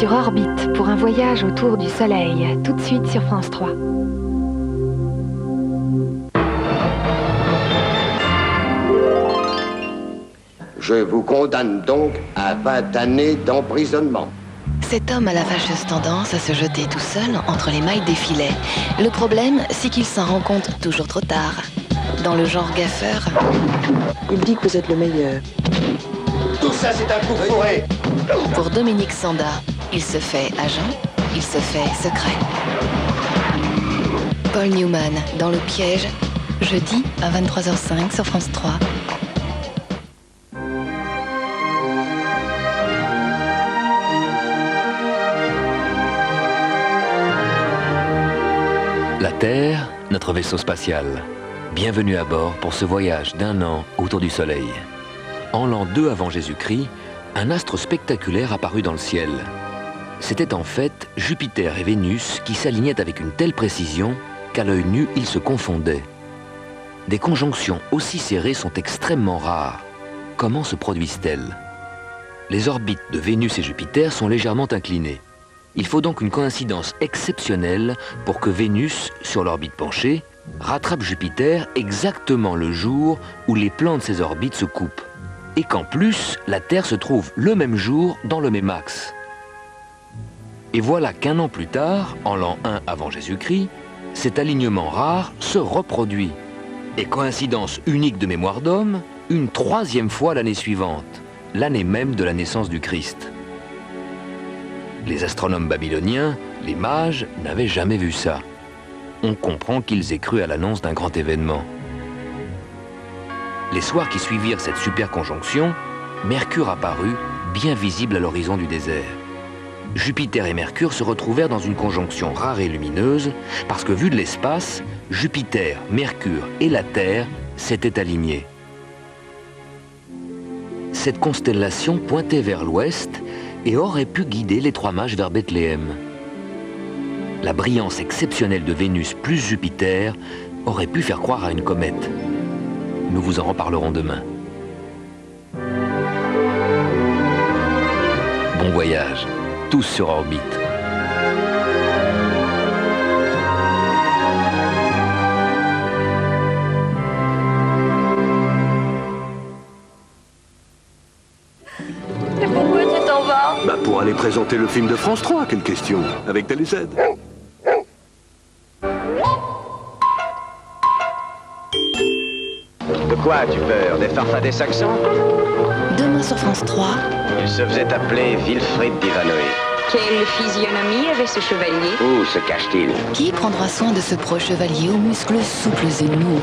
sur orbite pour un voyage autour du Soleil, tout de suite sur France 3. Je vous condamne donc à 20 années d'emprisonnement. Cet homme a la fâcheuse tendance à se jeter tout seul entre les mailles des filets. Le problème, c'est qu'il s'en rend compte toujours trop tard. Dans le genre gaffeur... Il dit que vous êtes le meilleur. Tout ça, c'est un coup fourré. Pour Dominique Sanda, il se fait agent, il se fait secret. Paul Newman, dans Le Piège, jeudi à 23h05 sur France 3. La Terre, notre vaisseau spatial. Bienvenue à bord pour ce voyage d'1 an autour du Soleil. En l'an 2 avant Jésus-Christ, un astre spectaculaire apparut dans le ciel. C'était en fait Jupiter et Vénus qui s'alignaient avec une telle précision qu'à l'œil nu, ils se confondaient. Des conjonctions aussi serrées sont extrêmement rares. Comment se produisent-elles? Les orbites de Vénus et Jupiter sont légèrement inclinées. Il faut donc une coïncidence exceptionnelle pour que Vénus, sur l'orbite penchée, rattrape Jupiter exactement le jour où les plans de ses orbites se coupent. Et qu'en plus, la Terre se trouve le même jour dans le même axe. Et voilà qu'1 an plus tard, en l'an 1 avant Jésus-Christ, cet alignement rare se reproduit. Et coïncidence unique de mémoire d'homme, une 3e fois l'année suivante, l'année même de la naissance du Christ. Les astronomes babyloniens, les mages, n'avaient jamais vu ça. On comprend qu'ils aient cru à l'annonce d'un grand événement. Les soirs qui suivirent cette super conjonction, Mercure apparut, bien visible à l'horizon du désert. Jupiter et Mercure se retrouvèrent dans une conjonction rare et lumineuse, parce que vu de l'espace, Jupiter, Mercure et la Terre s'étaient alignés. Cette constellation pointait vers l'ouest et aurait pu guider les 3 mages vers Bethléem. La brillance exceptionnelle de Vénus plus Jupiter aurait pu faire croire à une comète. Nous vous en reparlerons demain. Bon voyage, tous sur orbite. Et pourquoi tu t'en vas? Bah pour aller présenter le film de France 3, quelle question, avec TéléZ. De quoi as-tu peur? Des farfadets saxons? Demain sur France 3. Il se faisait appeler Wilfrid d'Ivanoé. Quelle physionomie avait ce chevalier? Où se cache-t-il? Qui prendra soin de ce pro-chevalier aux muscles souples et mous?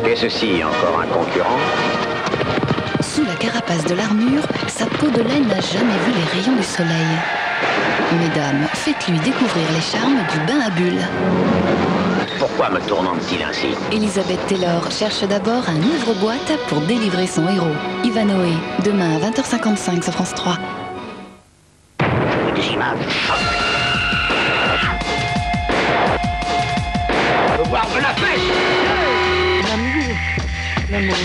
Qu'est ceci, encore un concurrent? Sous la carapace de l'armure, sa peau de laine n'a jamais vu les rayons du soleil. Mesdames, faites-lui découvrir les charmes du bain à bulles. Pourquoi me tourmente-t-il ainsi? Elizabeth Taylor cherche d'abord un ouvre-boîte pour délivrer son héros. Ivanoé, demain à 20h55 sur France 3. Des images choc. Le voir de la pêche. L'amour,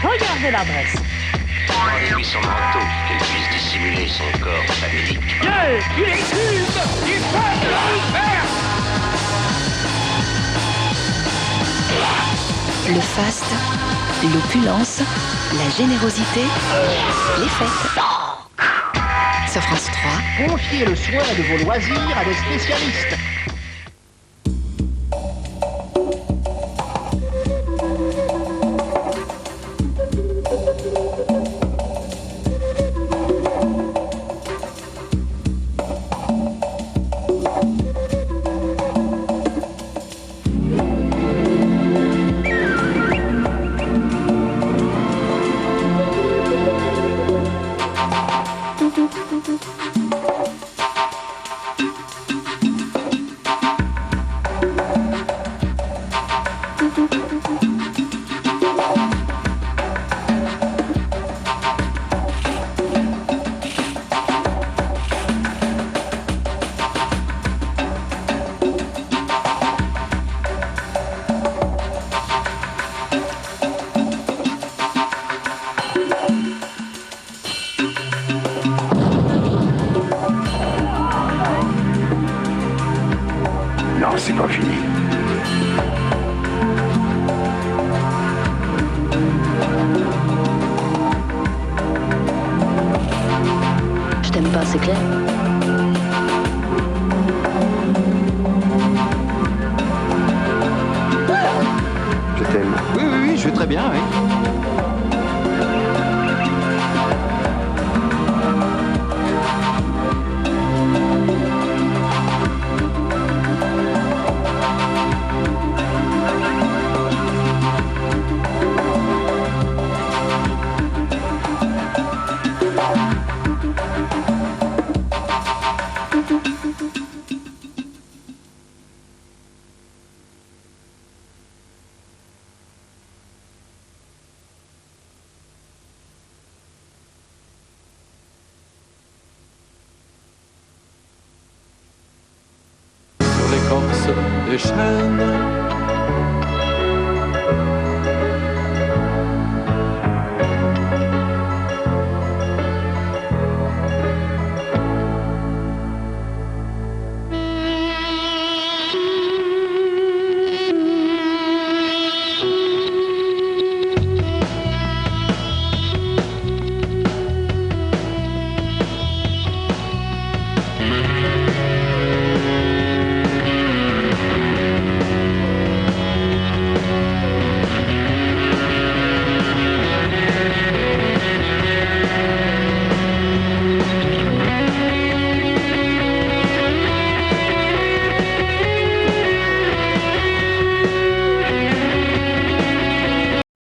regardez l'adresse. Enlevez-lui son manteau, qu'elle puisse dissimuler son corps famélique. Il existe! Il peut le faire! Le faste, l'opulence, la générosité, les fêtes. Sur France 3. Confiez le soin de vos loisirs à des spécialistes. Je t'aime pas, c'est clair. Je t'aime. Oui, oui, oui, je vais très bien, oui. L'écorce des chênes